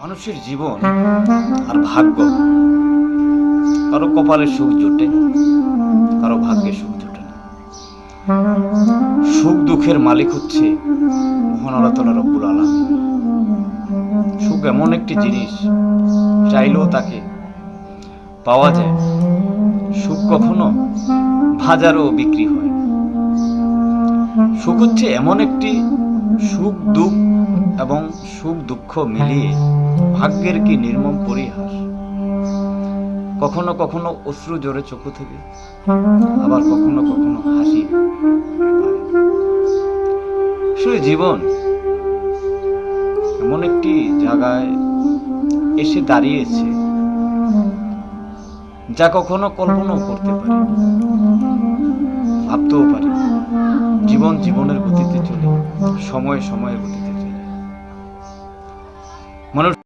মানুষের জীবন আর ভাগ্য, কারো কপালে সুখ জোটে, কারো ভাগ্যে সুখ জোটে না। সুখ দুঃখের মালিক হচ্ছে মহান আল্লাহ তাআলা রব্বুল আলামিন। সুখ এমন একটি জিনিস, চাইলেও তাকে পাওয়া যায়। সুখ কখনো বাজারেও বিক্রি হয়। সুখ হচ্ছে এমন একটি সুখ দুঃখ এবং সুখ দুঃখ মিলিয়ে ভাগ্যের কি নির্মম পরিহাস। কখনো কখনো অশ্রু জোরে চোখ থেকে, আবার কখনো কখনো হাসি। আসলে জীবন এমন একটি জায়গায় এসে দাঁড়িয়েছে যা কখনো কল্পনাও করতে পারি, ভাবতেও পারি। জীবন জীবনের গতিতে চলে, সময় সময়ের গতিতে চলে। মানুষ